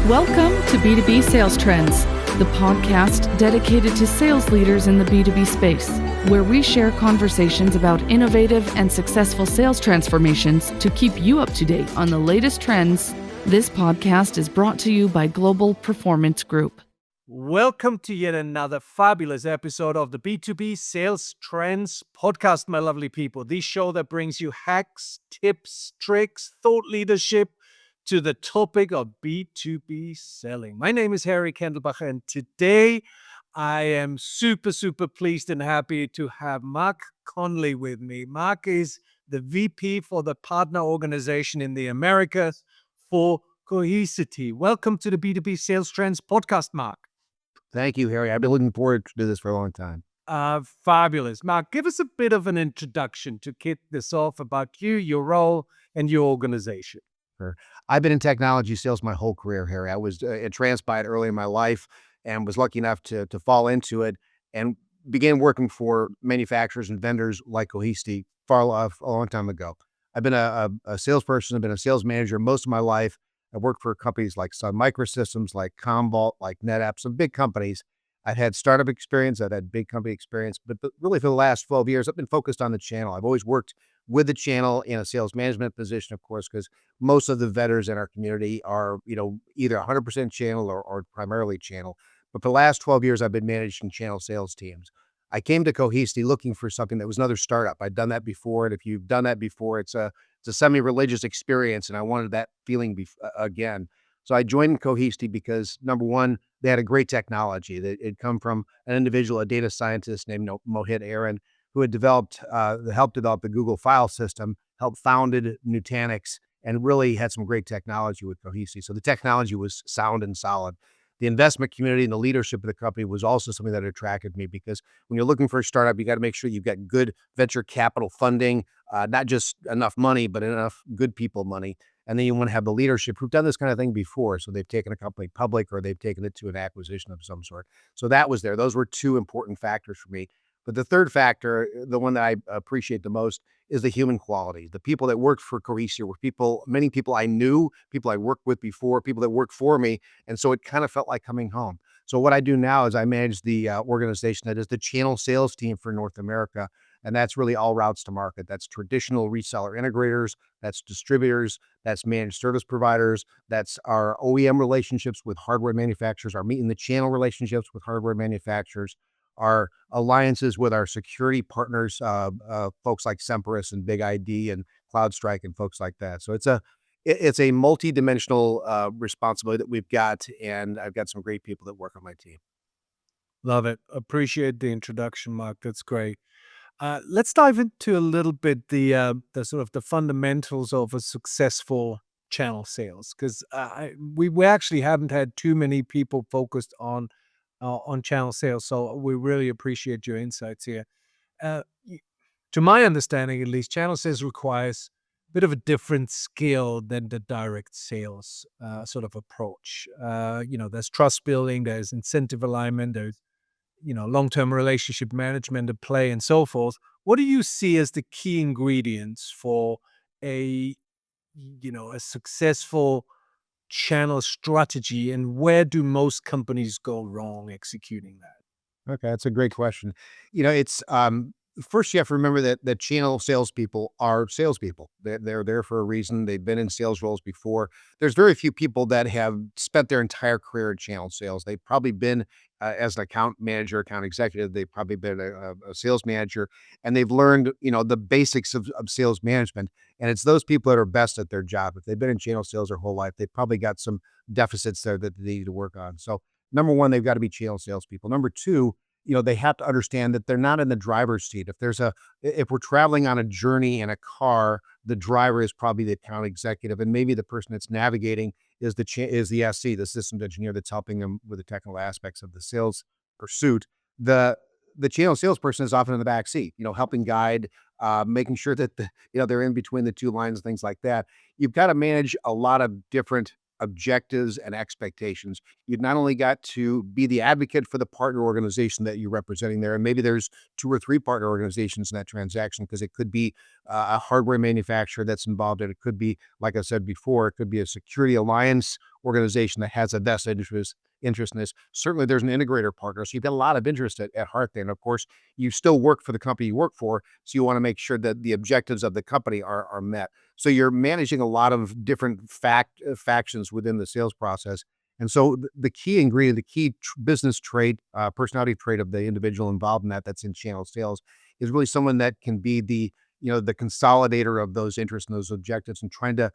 Welcome to B2B Sales Trends, the podcast dedicated to sales leaders in the B2B space, where we share conversations about innovative and successful sales transformations to keep you up to date on the latest trends. This podcast is brought to you by Global Performance Group. Welcome to yet another fabulous episode of the B2B Sales Trends podcast, my lovely people. The show that brings you hacks, tips, tricks, thought leadership to the topic of B2B selling. My name is Harry Kendlbacher, and today I am super pleased and happy to have Mark Conley with me. Mark is the VP for the partner organization in the Americas for Cohesity. Welcome to the B2B Sales Trends podcast, Mark. Thank you, Harry. I've been looking forward to do this for a long time. Fabulous. Mark, give us a bit of an introduction to kick this off about you, your role, and your organization. Sure. I've been in technology sales my whole career, Harry. I was entranced by it early in my life and was lucky enough to fall into it and began working for manufacturers and vendors like Cohesity a long time ago. I've been a salesperson. I've been a sales manager most of my life. I worked for companies like Sun Microsystems, like Commvault, like NetApp, some big companies. I've had startup experience. I've had big company experience, but really for the last 12 years, I've been focused on the channel. I've always worked with the channel in a sales management position, of course, because most of the vendors in our community are, either 100% channel or primarily channel. But for the last 12 years, I've been managing channel sales teams. I came to Cohesity looking for something that was another startup. I'd done that before, and if you've done that before, it's a semi-religious experience, and I wanted that feeling again. So I joined Cohesity because, number one, they had a great technology. It come from an individual, a data scientist named Mohit Aaron, who had helped develop the Google file system, helped founded Nutanix, and really had some great technology with Cohesity. So the technology was sound and solid. The investment community and the leadership of the company was also something that attracted me, because when you're looking for a startup, you got to make sure you've got good venture capital funding, not just enough money, but enough good people money. And then you want to have the leadership who've done this kind of thing before. So they've taken a company public or they've taken it to an acquisition of some sort. So that was there. Those were two important factors for me. But the third factor, the one that I appreciate the most, is the human quality. The people that worked for Cohesity were many people I knew, people I worked with before, people that worked for me. And so it kind of felt like coming home. So what I do now is I manage the organization that is the channel sales team for North America. And that's really all routes to market. That's traditional reseller integrators, that's distributors, that's managed service providers, that's our OEM relationships with hardware manufacturers, our meet in the channel relationships with hardware manufacturers, our alliances with our security partners, folks like Semperis and Big ID and CloudStrike and folks like that. So it's a multi-dimensional responsibility that we've got, and I've got some great people that work on my team. Love it. Appreciate the introduction, Mark. That's great. Let's dive into a little bit the sort of the fundamentals of a successful channel sales, because we actually haven't had too many people focused on channel sales. So we really appreciate your insights here. To my understanding, at least, channel sales requires a bit of a different skill than the direct sales sort of approach. There's trust building, there's incentive alignment, there's long-term relationship management at play, and so forth. What do you see as the key ingredients for a successful channel strategy, and where do most companies go wrong executing that? Okay, that's a great question. It's first you have to remember that channel salespeople are salespeople. They're there for a reason. They've been in sales roles before. There's very few people that have spent their entire career in channel sales. They've probably been as an account manager, account executive. They've probably been a sales manager, and they've learned the basics of sales management. And it's those people that are best at their job. If they've been in channel sales their whole life, they've probably got some deficits there that they need to work on. So number one, they've got to be channel salespeople. Number two, they have to understand that they're not in the driver's seat. If we're traveling on a journey in a car, the driver is probably the account executive, and maybe the person that's navigating is the SC, the systems engineer that's helping them with the technical aspects of the sales pursuit. The channel salesperson is often in the back seat, helping guide, making sure that they're in between the two lines, things like that. You've got to manage a lot of different objectives and expectations. You've not only got to be the advocate for the partner organization that you're representing there, and maybe there's 2 or 3 partner organizations in that transaction because it could be a hardware manufacturer that's involved in it. It could be, like I said before, it could be a security alliance organization that has a vested interest in this. Certainly, there's an integrator partner, so you've got a lot of interest at heart there. And of course, you still work for the company you work for, so you want to make sure that the objectives of the company are met. So you're managing a lot of different factions within the sales process. And so the key ingredient, the key business trait, personality trait of the individual involved in that's in channel sales is really someone that can be the consolidator of those interests and those objectives and trying to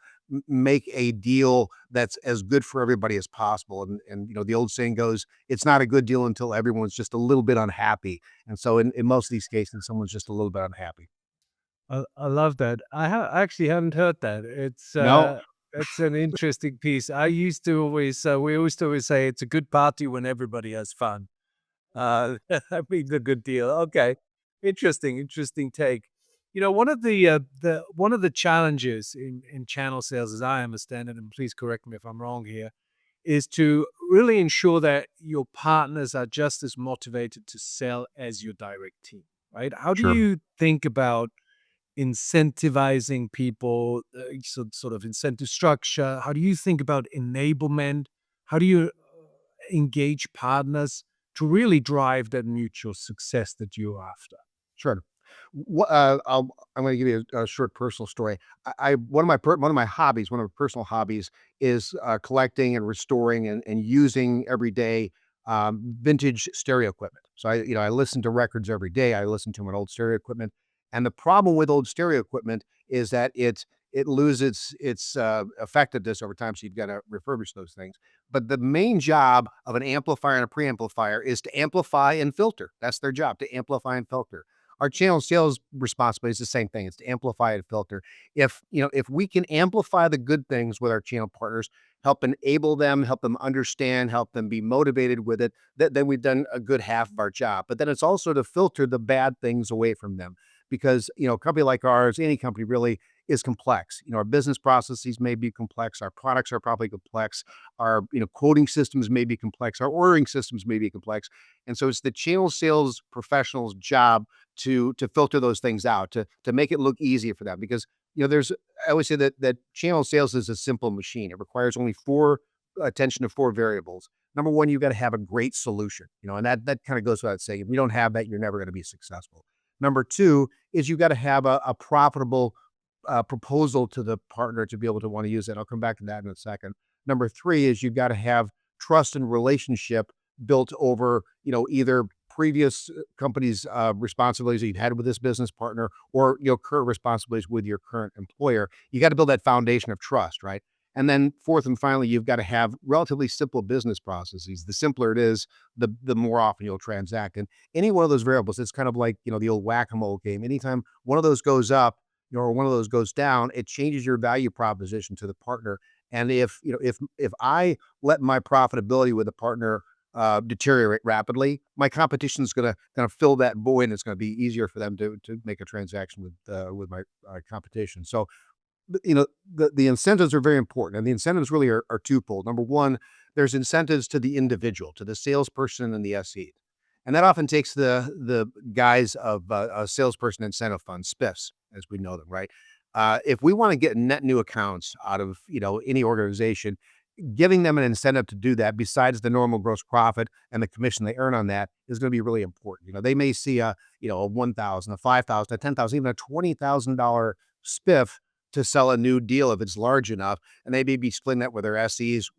make a deal that's as good for everybody as possible. And the old saying goes, it's not a good deal until everyone's just a little bit unhappy. And so in most of these cases, someone's just a little bit unhappy. I love that. I actually haven't heard that. No, It's an interesting piece. I used to always we used to always say it's a good party when everybody has fun. That means a good deal. Okay, interesting take. One of the challenges in channel sales, as I understand it, and please correct me if I'm wrong here, is to really ensure that your partners are just as motivated to sell as your direct team. Right? How do sure. you think about incentivizing people, sort of incentive structure? How do you think about enablement? How do you engage partners to really drive that mutual success that you're after? Sure. I'm going to give you a short personal story. One of my hobbies, one of my personal hobbies, is collecting and restoring and using every day vintage stereo equipment. So I listen to records every day. I listen to my old stereo equipment, and the problem with old stereo equipment is that it loses its effectiveness over time. So you've got to refurbish those things. But the main job of an amplifier and a preamplifier is to amplify and filter. That's their job, to amplify and filter. Our channel sales responsibility is the same thing. It's to amplify and filter. If we can amplify the good things with our channel partners, help enable them, help them understand, help them be motivated with it, then we've done a good half of our job. But then it's also to filter the bad things away from them because, a company like ours, any company really is complex. Our business processes may be complex. Our products are probably complex. Our, quoting systems may be complex. Our ordering systems may be complex. And so it's the channel sales professional's job to filter those things out, to make it look easier for them. Because, there's I always say that channel sales is a simple machine. It requires only attention to 4 variables. Number one, you've got to have a great solution, and that kind of goes without saying. If you don't have that, you're never going to be successful. Number two is you've got to have a profitable proposal to the partner to be able to want to use it. I'll come back to that in a second. Number three is you've got to have trust and relationship built over, either previous companies' responsibilities that you've had with this business partner or, current responsibilities with your current employer. You got to build that foundation of trust, right? And then fourth and finally, you've got to have relatively simple business processes. The simpler it is, the more often you'll transact. And any one of those variables, it's kind of like, the old whack-a-mole game. Anytime one of those goes up, or one of those goes down, it changes your value proposition to the partner. And if I let my profitability with a partner deteriorate rapidly, my competition is going to kind of fill that void, and it's going to be easier for them to make a transaction with my competition. So, the incentives are very important, and the incentives really are twofold. Number one, there's incentives to the individual, to the salesperson and the SE. And that often takes the guise of a salesperson incentive fund, SPIFs, as we know them, right? If we want to get net new accounts out of any organization, giving them an incentive to do that, besides the normal gross profit and the commission they earn on that, is going to be really important. They may see a 1,000, a 5,000, a 10,000, even a $20,000 SPIF to sell a new deal if it's large enough, and they may be splitting that with their SEs,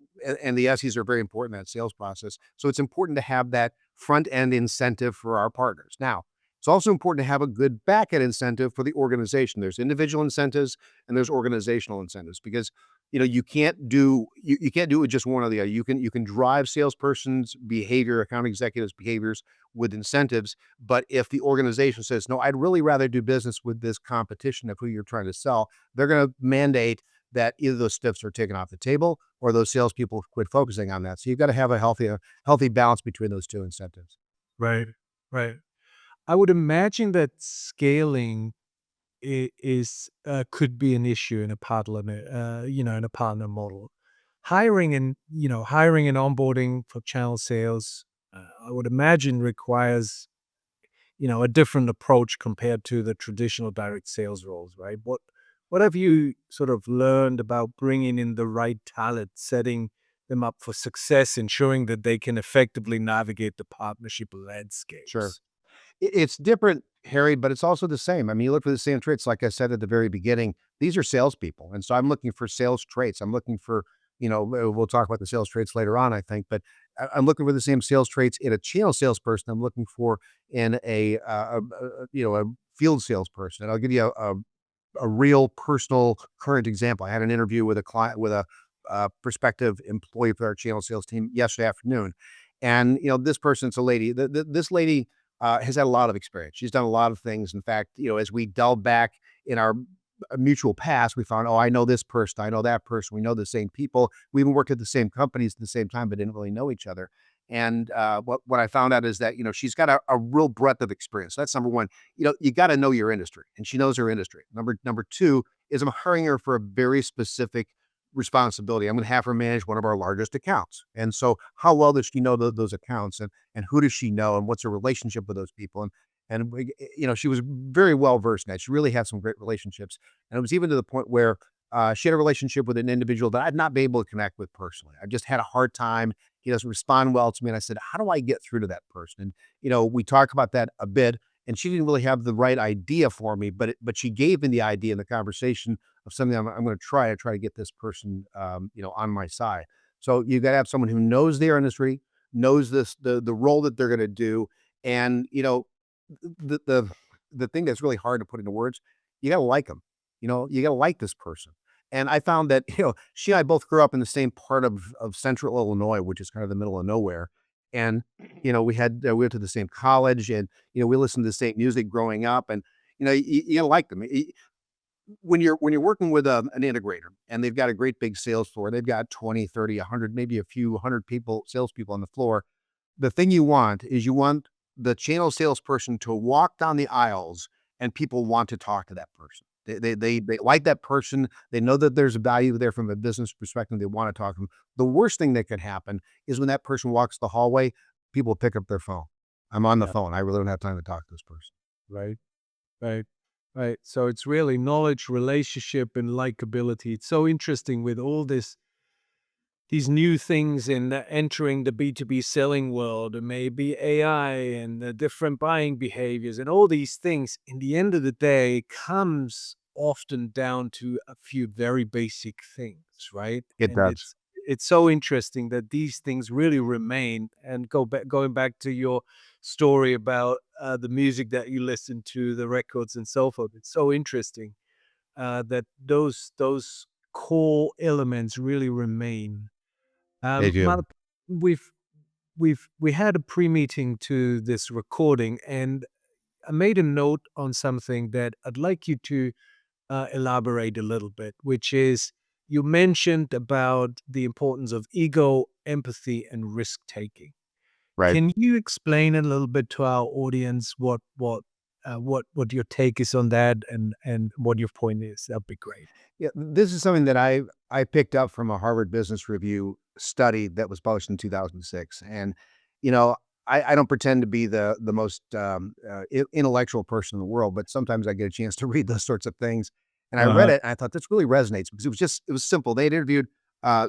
and the SEs are very important in that sales process. So it's important to have that front end incentive for our partners. Now, it's also important to have a good back end incentive for the organization. There's individual incentives and there's organizational incentives because you can't do it with just one or the other. You can drive salesperson's behavior, account executives' behaviors with incentives, but if the organization says, no, I'd really rather do business with this competition of who you're trying to sell, they're going to mandate that either those stiffs are taken off the table or those salespeople quit focusing on that. So you've got to have a healthy balance between those two incentives. Right, right. I would imagine that scaling is could be an issue in a partner, in a partner model. hiring and onboarding for channel sales, I would imagine requires, a different approach compared to the traditional direct sales roles, right? What have you sort of learned about bringing in the right talent, setting them up for success, ensuring that they can effectively navigate the partnership Sure. landscapes? It's different, Harry, but it's also the same. I mean, you look for the same traits. Like I said at the very beginning, these are salespeople, and so I'm looking for sales traits. I'm looking for, we'll talk about the sales traits later on, I think, but I'm looking for the same sales traits in a channel salesperson. I'm looking for in a field salesperson. And I'll give you a real personal current example. I had an interview with a client with a prospective employee for our channel sales team yesterday afternoon, and this person's a lady. This lady has had a lot of experience. She's done a lot of things. In fact, as we delve back in our mutual past, we found, oh, I know this person, I know that person. We know the same people. We even worked at the same companies at the same time, but didn't really know each other. And what I found out is that she's got a real breadth of experience. That's number one. You got to know your industry, and she knows her industry. Number two is I'm hiring her for a very specific responsibility. I'm going to have her manage one of our largest accounts. And so, how well does she know those accounts, and who does she know, and what's her relationship with those people? And she was very well versed in that. She really had some great relationships, and it was even to the point where she had a relationship with an individual that I'd not been able to connect with personally. I just had a hard time. He doesn't respond well to me, and I said, "How do I get through to that person?" And we talked about that a bit, and she didn't really have the right idea for me, but she gave me the idea in the conversation of something I'm going to try to get this person, on my side. So you got to have someone who knows their industry, knows the role that they're going to do, and the thing that's really hard to put into words, you got to like them. You got to like this person. And I found that she and I both grew up in the same part of Central Illinois, which is kind of the middle of nowhere. And we went to the same college, and we listened to the same music growing up, and you gotta like them when you're working with an integrator and they've got a great big sales floor, they've got 20, 30, 100, maybe a few hundred people, salespeople on the floor. The thing you want is you want the channel salesperson to walk down the aisles and people want to talk to that person. They like that person. They know that there's a value there from a business perspective. They want to talk to them. The worst thing that could happen is when that person walks the hallway, people pick up their phone. I'm on the Yeah. phone. I really don't have time to talk to this person. Right. Right. Right. So it's really knowledge, relationship, and likability. It's so interesting with all these new things in entering the B2B selling world, and maybe AI and the different buying behaviors and all these things. In the end of the day, it comes often down to a few very basic things, right? It And does. it's so interesting that these things really remain. And going back to your story about the music that you listen to, the records and so forth. It's so interesting that those core elements really remain. They do. Mal, we've we had a pre-meeting to this recording, and I made a note on something that I'd like you to elaborate a little bit, which is you mentioned about the importance of ego, empathy, and risk taking. Right. Can you explain a little bit to our audience what your take is on that and what your point is? That'd be great. Yeah, this is something that I picked up from a Harvard Business Review study that was published in 2006. And you know, I don't pretend to be the most intellectual person in the world, but sometimes I get a chance to read those sorts of things. And I read Uh-huh. it, and I thought this really resonates because it was simple. They had interviewed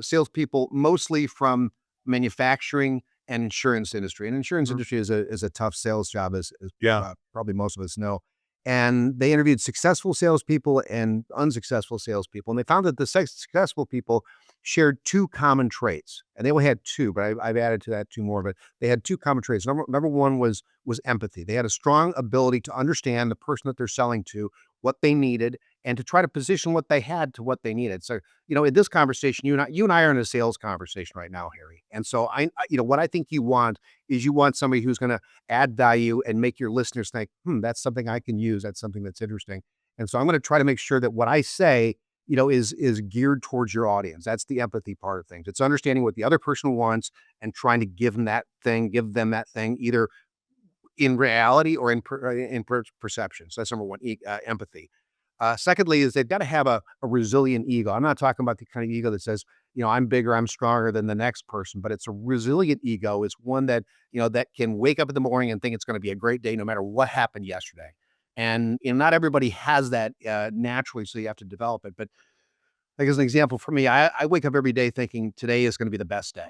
salespeople mostly from manufacturing and insurance industry. And insurance Mhm. industry is a tough sales job, as Yeah. probably most of us know. And they interviewed successful salespeople and unsuccessful salespeople, and they found that the successful people shared two common traits, and they only had two, but I've added to that two more. But they had two common traits. Number one was empathy. They had a strong ability to understand the person that they're selling to, what they needed, and to try to position what they had to what they needed. So, in this conversation, you and I are in a sales conversation right now, Harry. And so what I think you want is you want somebody who's going to add value and make your listeners think, that's something I can use. That's something that's interesting. And so I'm going to try to make sure that what I say, is geared towards your audience. That's the empathy part of things. It's understanding what the other person wants and trying to give them that thing, either in reality or in perception. So that's number one, empathy. Secondly, is they've got to have a resilient ego. I'm not talking about the kind of ego that says, I'm bigger, I'm stronger than the next person, but it's a resilient ego. It's one that, that can wake up in the morning and think it's going to be a great day no matter what happened yesterday. And not everybody has that naturally, so you have to develop it. But like as an example for me, I wake up every day thinking today is going to be the best day.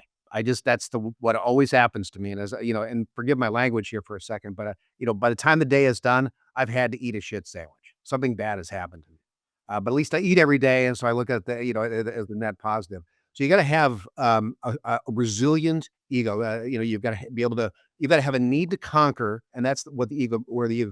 That's what always happens to me. And and forgive my language here for a second, but by the time the day is done, I've had to eat a shit sandwich. Something bad has happened to me. But at least I eat every day, and so I look at as the net positive. So you got to have a resilient ego. You've got to be able to. You've got to have a need to conquer, and that's what where the ego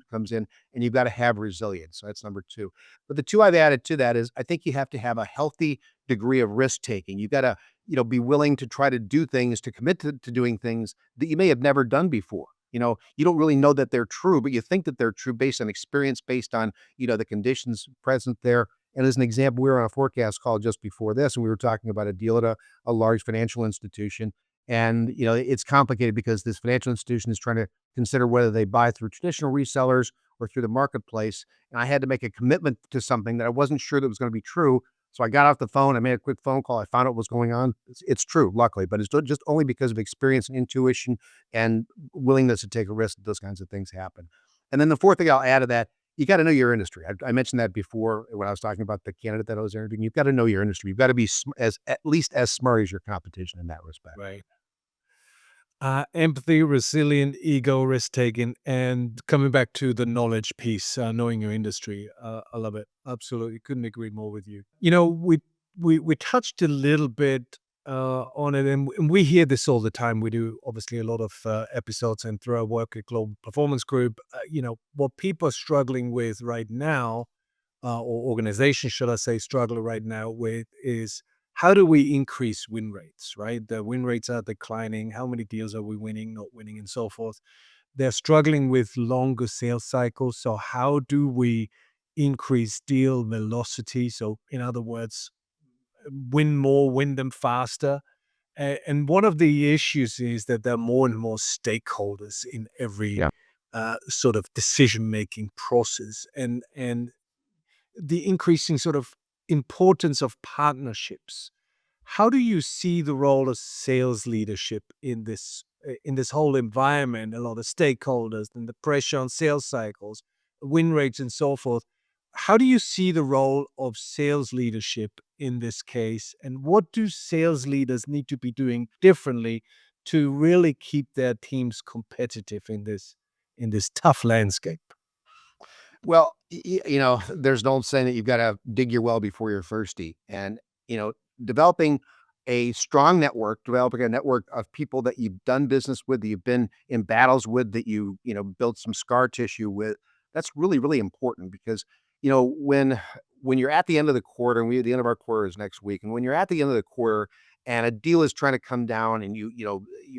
comes in, and you've got to have resilience. So that's number two. But the two I've added to that is I think you have to have a healthy degree of risk taking. You've got to, be willing to try to do things, to commit to doing things that you may have never done before. You don't really know that they're true, but you think that they're true based on experience, based on, the conditions present there. And as an example, we were on a forecast call just before this, and we were talking about a deal at a large financial institution. And, it's complicated because this financial institution is trying to consider whether they buy through traditional resellers or through the marketplace. And I had to make a commitment to something that I wasn't sure that was going to be true. So I got off the phone, I made a quick phone call, I found out what was going on. It's true, luckily, but it's just only because of experience and intuition and willingness to take a risk that those kinds of things happen. And then the fourth thing I'll add to that, you got to know your industry. I mentioned that before when I was talking about the candidate that I was interviewing. You've got to know your industry. You've got to be at least as smart as your competition in that respect. Right. Empathy, resilient, ego, risk taking, and coming back to the knowledge piece, knowing your industry. I love it. Absolutely, couldn't agree more with you. We touched a little bit on it, and we hear this all the time. We do obviously a lot of episodes, and through our work at Global Performance Group, what people are struggling with right now, or organizations, should I say, struggle right now with is how do we increase win rates, right? The win rates are declining. How many deals are we winning, not winning, and so forth? They're struggling with longer sales cycles. So how do we increase deal velocity? So in other words, win more, win them faster. And one of the issues is that there are more and more stakeholders in every Yeah. sort of decision-making process. And the increasing sort of importance of partnerships. How do you see the role of sales leadership in this whole environment? A lot of stakeholders and the pressure on sales cycles, win rates, and so forth. How do you see the role of sales leadership in this case? And what do sales leaders need to be doing differently to really keep their teams competitive in this tough landscape? Well, there's an old saying that you've got to dig your well before you're thirsty. And, developing a strong network, developing a network of people that you've done business with, that you've been in battles with, that built some scar tissue with, that's really, really important because, when you're at the end of the quarter, and the end of our quarter is next week, and when you're at the end of the quarter and a deal is trying to come down and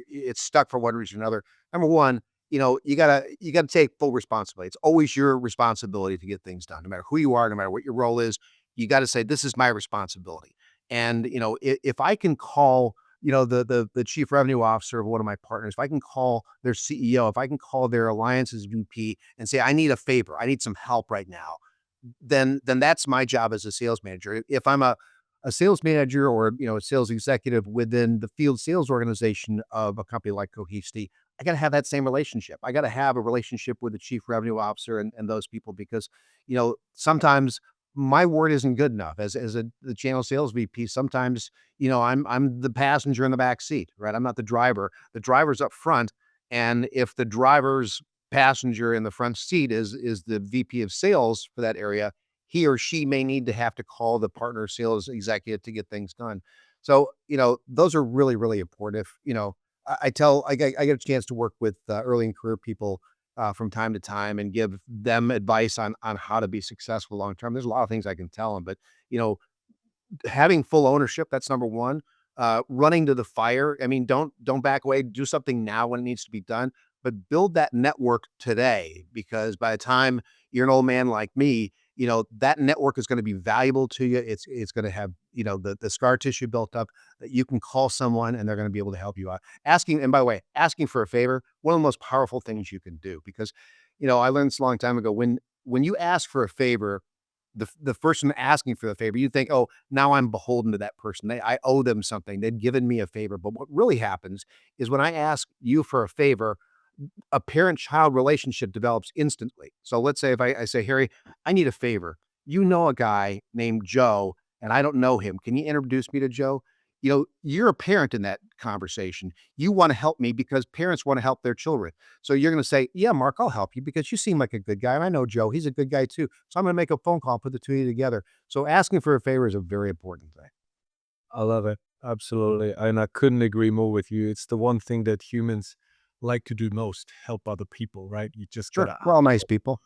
it's stuck for one reason or another, number one, you gotta take full responsibility. It's always your responsibility to get things done, no matter who you are, no matter what your role is. You got to say this is my responsibility. And if I can call the chief revenue officer of one of my partners, if I can call their CEO, if I can call their alliances VP and say I need a favor, I need some help right now, then that's my job as a sales manager. If I'm a sales manager or a sales executive within the field sales organization of a company like Cohesity, I got to have that same relationship. I got to have a relationship with the chief revenue officer and those people because sometimes my word isn't good enough as the channel sales VP. Sometimes I'm the passenger in the back seat, right? I'm not the driver. The driver's up front, and if the driver's passenger in the front seat is the VP of sales for that area, he or she may need to have to call the partner sales executive to get things done. So, those are really, really important. If, I get a chance to work with early in career people from time to time and give them advice on how to be successful long term. There's a lot of things I can tell them, but having full ownership, that's number one. Running to the fire. I mean, don't back away. Do something now when it needs to be done, but build that network today because by the time you're an old man like me, that network is going to be valuable to you. It's going to have, the scar tissue built up that you can call someone and they're going to be able to help you out. And by the way, asking for a favor, one of the most powerful things you can do because, I learned this a long time ago when you ask for a favor, the person asking for the favor, you think, oh, now I'm beholden to that person. I owe them something. They've given me a favor. But what really happens is when I ask you for a favor, a parent-child relationship develops instantly. So let's say if I say, Harry, I need a favor. You know a guy named Joe, and I don't know him. Can you introduce me to Joe? You're a parent in that conversation. You want to help me because parents want to help their children. So you're going to say, yeah, Mark, I'll help you because you seem like a good guy. And I know Joe, he's a good guy too. So I'm going to make a phone call, put the two of you together. So asking for a favor is a very important thing. I love it. Absolutely. And I couldn't agree more with you. It's the one thing that humans like to do most, help other people, right? You just Sure. gotta We're all nice people.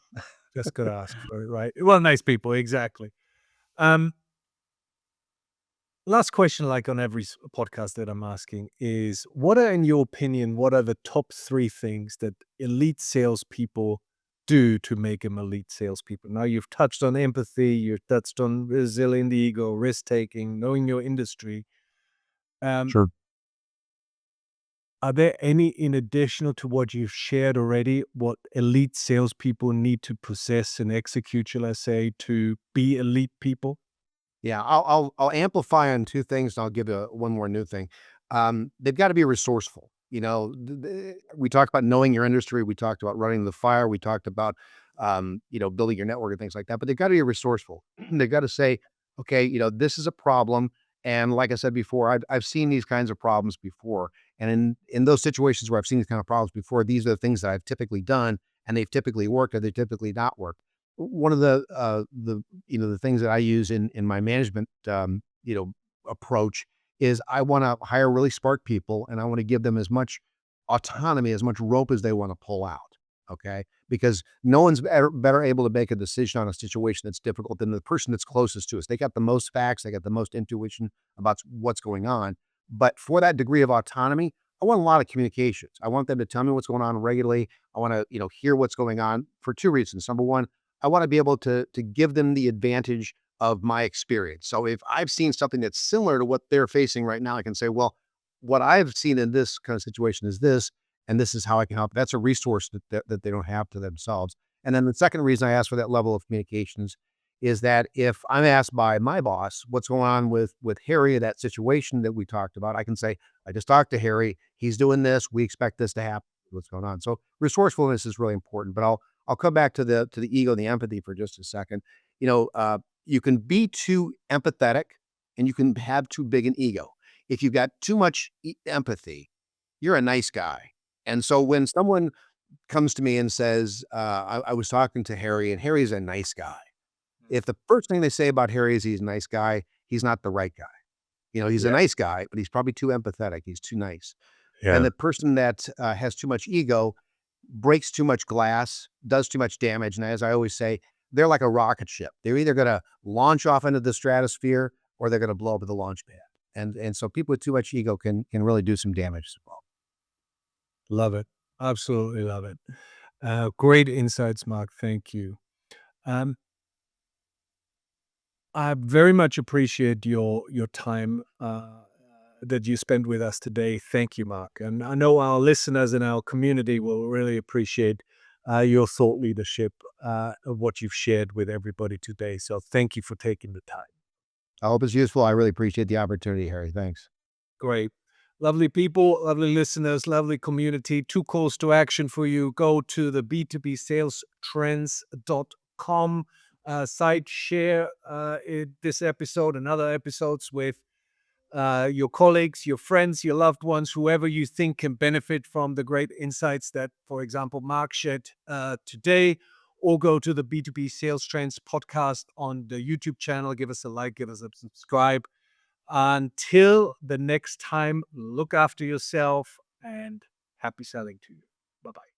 ask for it, right? Well, nice people, exactly. Um, Last question, like on every podcast that I'm asking, is what are, in your opinion, what are the top 3 things that elite salespeople do to make them elite salespeople? Now, you've touched on empathy, you've touched on resilient ego, risk taking, knowing your industry. Um, Sure. are there any, in additional to what you've shared already, what elite salespeople need to possess and execute, shall I say, to be elite people? Yeah, I'll amplify on 2 things, and I'll give you one more new thing. They've gotta be resourceful, we talked about knowing your industry, we talked about running the fire, we talked about, building your network and things like that, but they've gotta be resourceful. They've gotta say, "Okay, this is a problem," and like I said before, I've seen these kinds of problems before, and in those situations where I've seen these kind of problems before, these are the things that I've typically done, and they've typically worked, or they typically not worked. One of the things that I use in my management, approach is I wanna hire really smart people, and I wanna give them as much autonomy, as much rope as they wanna pull out, okay? Because no one's better able to make a decision on a situation that's difficult than the person that's closest to us. They got the most facts, they got the most intuition about what's going on, but for that degree of autonomy, I want a lot of communications. I want them to tell me what's going on regularly. I wanna, hear what's going on for 2 reasons. Number 1, I wanna be able to give them the advantage of my experience. So if I've seen something that's similar to what they're facing right now, I can say, "Well, what I've seen in this kind of situation is this, and this is how I can help." That's a resource that they don't have to themselves. And then the second reason I ask for that level of communications is that if I'm asked by my boss, "What's going on with Harry in that situation that we talked about?" I can say, "I just talked to Harry. He's doing this. We expect this to happen. What's going on?" So resourcefulness is really important, but I'll come back to the ego and the empathy for just a second. You can be too empathetic and you can have too big an ego. If you've got too much empathy, you're a nice guy. And so when someone comes to me and says, I was talking to Harry and Harry's a nice guy. If the first thing they say about Harry is he's a nice guy, he's not the right guy. He's a Yeah. nice guy, but he's probably too empathetic. He's too nice. And Yeah. the person that has too much ego breaks too much glass, does too much damage, and as I always say, they're like a rocket ship. They're either gonna launch off into the stratosphere or they're gonna blow up at the launch pad. And so people with too much ego can really do some damage as well. Love it. Absolutely love it. Great insights, Mark. Thank you. Um, I very much appreciate your time that you spent with us today. Thank you, Mark. And I know our listeners and our community will really appreciate your thought leadership of what you've shared with everybody today. So thank you for taking the time. I hope it's useful. I really appreciate the opportunity, Harry. Thanks. Great. Lovely people, lovely listeners, lovely community. 2 calls to action for you. Go to the b2bsalestrends.com site, share this episode and other episodes with your colleagues, your friends, your loved ones, whoever you think can benefit from the great insights that, for example, Mark shared today. Or go to the B2B Sales Trends podcast on the YouTube channel. Give us a like, give us a subscribe. Until the next time, look after yourself and happy selling to you. Bye-bye.